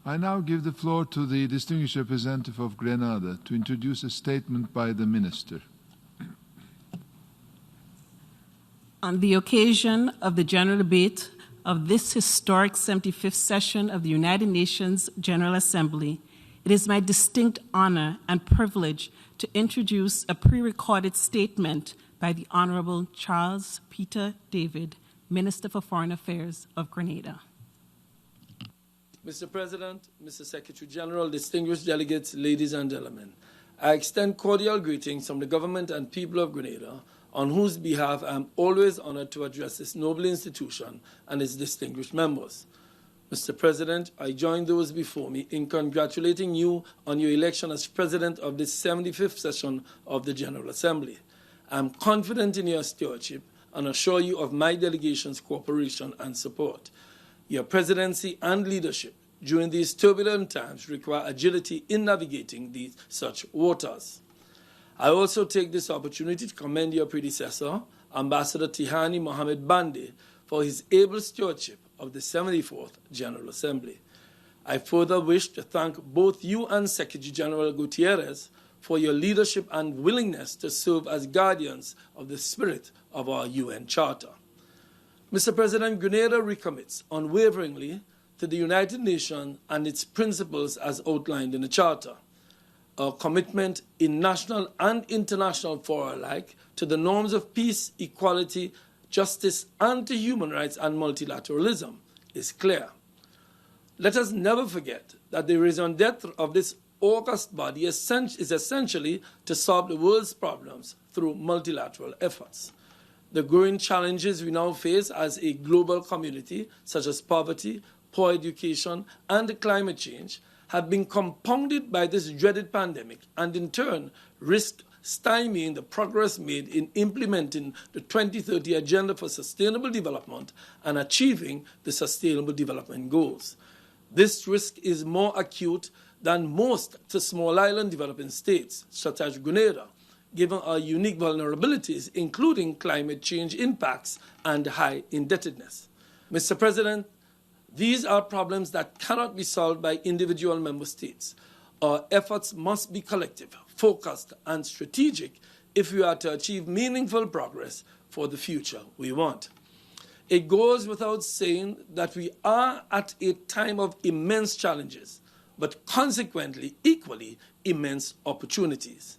I now give the floor to the distinguished representative of Grenada to introduce a statement by the minister. On the occasion of the general debate of this historic 75th session of the United Nations General Assembly, it is my distinct honor and privilege to introduce a pre-recorded statement by the Honorable Charles Peter David, Minister for Foreign Affairs of Grenada. Mr. President, Mr. Secretary General, distinguished delegates, ladies and gentlemen, I extend cordial greetings from the government and people of Grenada, on whose behalf I am always honored to address this noble institution and its distinguished members. Mr. President, I join those before me in congratulating you on your election as President of this 75th session of the General Assembly. I am confident in your stewardship and assure you of my delegation's cooperation and support. Your presidency and leadership during these turbulent times require agility in navigating such waters. I also take this opportunity to commend your predecessor, Ambassador Tihani Mohamed Bande, for his able stewardship of the 74th General Assembly. I further wish to thank both you and Secretary General Gutierrez for your leadership and willingness to serve as guardians of the spirit of our UN Charter. Mr. President, Grenada recommits unwaveringly to the United Nations and its principles as outlined in the Charter. Our commitment in national and international fora alike to the norms of peace, equality, justice, and to human rights and multilateralism is clear. Let us never forget that the raison d'etre of this august body is essentially to solve the world's problems through multilateral efforts. The growing challenges we now face as a global community, such as poverty, poor education, and climate change, have been compounded by this dreaded pandemic and in turn risk stymieing the progress made in implementing the 2030 Agenda for Sustainable Development and achieving the Sustainable Development Goals. This risk is more acute than most to small island developing states, such as Grenada, given our unique vulnerabilities, including climate change impacts and high indebtedness. Mr. President, these are problems that cannot be solved by individual member states. Our efforts must be collective, focused, and strategic if we are to achieve meaningful progress for the future we want. It goes without saying that we are at a time of immense challenges, but consequently, equally immense opportunities.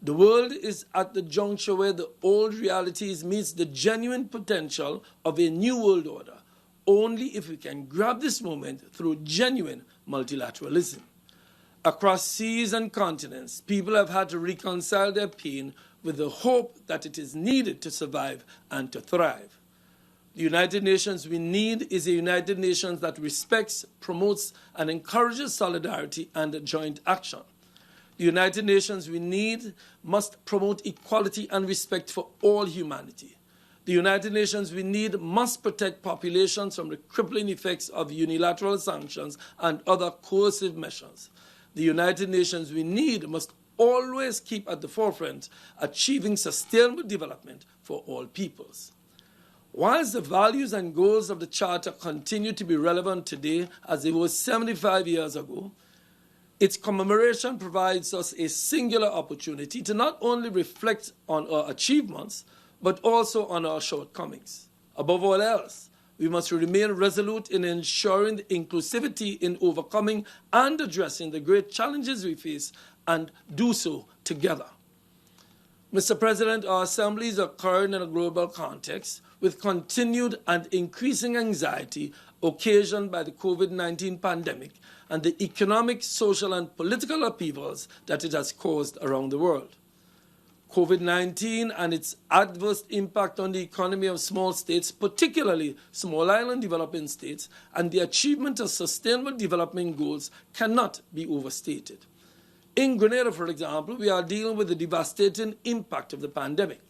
The world is at the juncture where the old realities meets the genuine potential of a new world order, only if we can grab this moment through genuine multilateralism. Across seas and continents, people have had to reconcile their pain with the hope that it is needed to survive and to thrive. The United Nations we need is a United Nations that respects, promotes, and encourages solidarity and joint action. The United Nations we need must promote equality and respect for all humanity. The United Nations we need must protect populations from the crippling effects of unilateral sanctions and other coercive measures. The United Nations we need must always keep at the forefront achieving sustainable development for all peoples. Whilst the values and goals of the Charter continue to be relevant today as they were 75 years ago, its commemoration provides us a singular opportunity to not only reflect on our achievements, but also on our shortcomings. Above all else, we must remain resolute in ensuring the inclusivity in overcoming and addressing the great challenges we face and do so together. Mr. President, our assemblies occur in a global context with continued and increasing anxiety occasioned by the COVID-19 pandemic and the economic, social, and political upheavals that it has caused around the world. COVID-19 and its adverse impact on the economy of small states, particularly small island developing states, and the achievement of sustainable development goals cannot be overstated. In Grenada, for example, we are dealing with the devastating impact of the pandemic.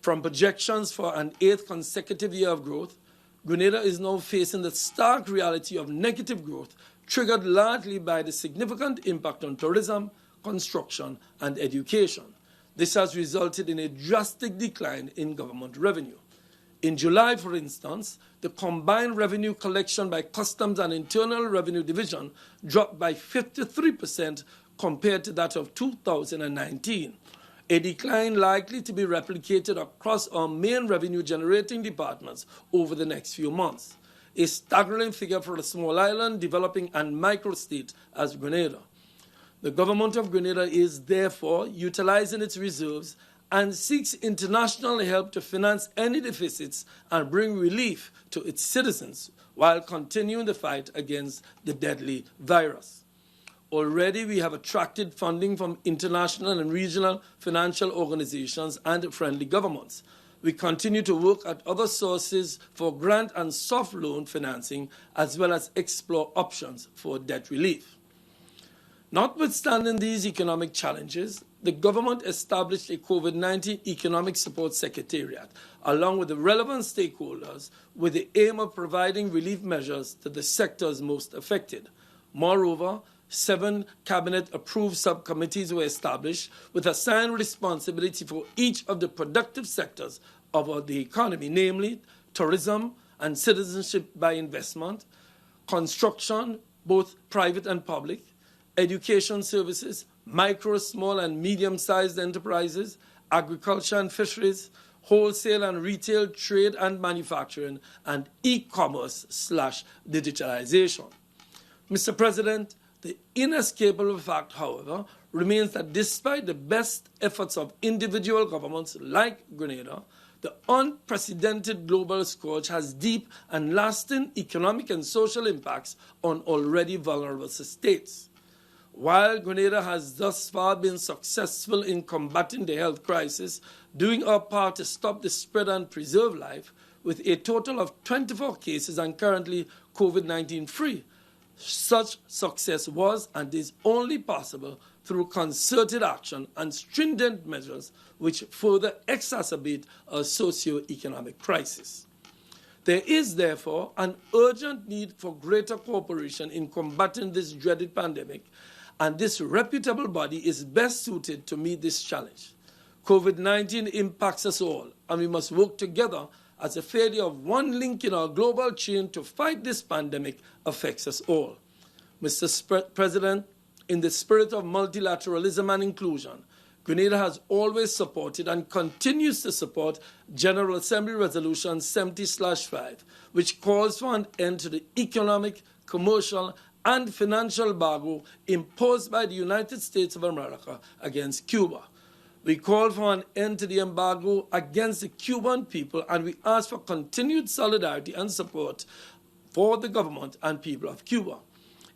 From projections for an 8th consecutive year of growth, Grenada is now facing the stark reality of negative growth, triggered largely by the significant impact on tourism, construction, and education. This has resulted in a drastic decline in government revenue. In July, for instance, the combined revenue collection by Customs and Internal Revenue Division dropped by 53% compared to that of 2019, a decline likely to be replicated across our main revenue-generating departments over the next few months, a staggering figure for a small island, developing and microstate as Grenada. The government of Grenada is therefore utilizing its reserves and seeks international help to finance any deficits and bring relief to its citizens while continuing the fight against the deadly virus. Already we have attracted funding from international and regional financial organizations and friendly governments. We continue to work at other sources for grant and soft loan financing, as well as explore options for debt relief. Notwithstanding these economic challenges, the government established a COVID-19 Economic Support Secretariat, along with the relevant stakeholders, with the aim of providing relief measures to the sectors most affected. Moreover, 7 cabinet-approved subcommittees were established with assigned responsibility for each of the productive sectors of the economy, namely tourism and citizenship by investment, construction, both private and public, education services, micro, small, and medium-sized enterprises, agriculture and fisheries, wholesale and retail trade and manufacturing, and e-commerce/digitalization. Mr. President, the inescapable fact, however, remains that despite the best efforts of individual governments like Grenada, the unprecedented global scourge has deep and lasting economic and social impacts on already vulnerable states. While Grenada has thus far been successful in combating the health crisis, doing our part to stop the spread and preserve life, with a total of 24 cases and currently COVID-19 free, such success was and is only possible through concerted action and stringent measures which further exacerbate our socio-economic crisis. There is, therefore, an urgent need for greater cooperation in combating this dreaded pandemic, and this reputable body is best suited to meet this challenge. COVID-19 impacts us all, and we must work together as the failure of one link in our global chain to fight this pandemic affects us all. Mr. President, in the spirit of multilateralism and inclusion, Grenada has always supported and continues to support General Assembly Resolution 70/5, which calls for an end to the economic, commercial, and financial embargo imposed by the United States of America against Cuba. We call for an end to the embargo against the Cuban people, and we ask for continued solidarity and support for the government and people of Cuba.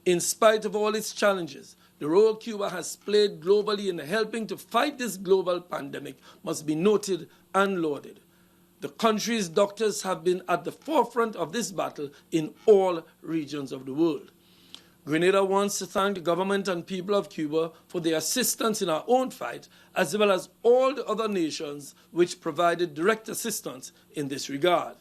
In spite of all its challenges, the role Cuba has played globally in helping to fight this global pandemic must be noted and lauded. The country's doctors have been at the forefront of this battle in all regions of the world. Grenada wants to thank the government and people of Cuba for their assistance in our own fight, as well as all the other nations which provided direct assistance in this regard.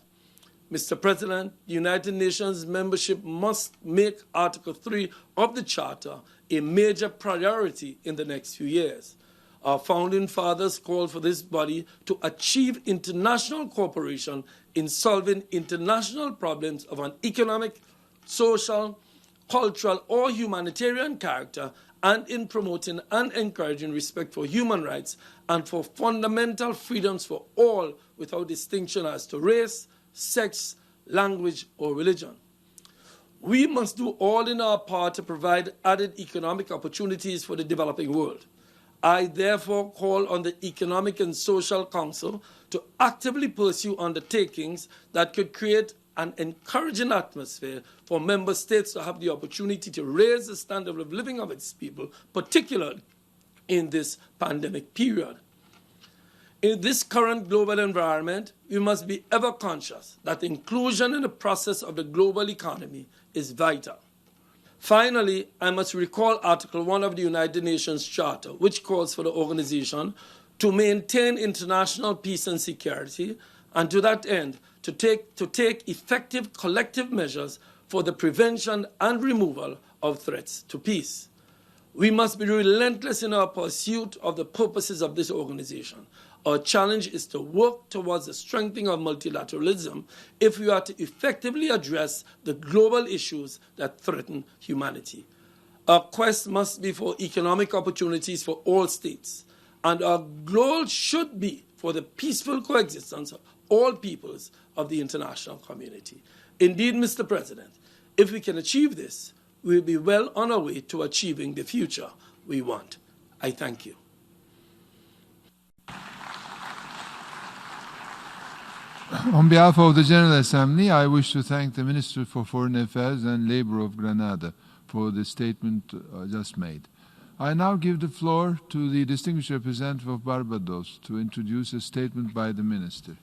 Mr. President, the United Nations membership must make Article 3 of the Charter a major priority in the next few years. Our founding fathers called for this body to achieve international cooperation in solving international problems of an economic, social, cultural, or humanitarian character, and in promoting and encouraging respect for human rights and for fundamental freedoms for all without distinction as to race, sex, language, or religion. We must do all in our part to provide added economic opportunities for the developing world. I therefore call on the Economic and Social Council to actively pursue undertakings that could create an encouraging atmosphere for member states to have the opportunity to raise the standard of living of its people, particularly in this pandemic period. In this current global environment, we must be ever conscious that inclusion in the process of the global economy is vital. Finally, I must recall Article 1 of the United Nations Charter, which calls for the organization to maintain international peace and security, and to that end, to take effective collective measures for the prevention and removal of threats to peace. We must be relentless in our pursuit of the purposes of this organization. Our challenge is to work towards the strengthening of multilateralism if we are to effectively address the global issues that threaten humanity. Our quest must be for economic opportunities for all states, and our goal should be for the peaceful coexistence of all peoples of the international community. Indeed, Mr. President, if we can achieve this, we will be well on our way to achieving the future we want. I thank you. On behalf of the General Assembly, I wish to thank the Minister for Foreign Affairs and Labor of Grenada for the statement just made. I now give the floor to the distinguished representative of Barbados to introduce a statement by the Minister.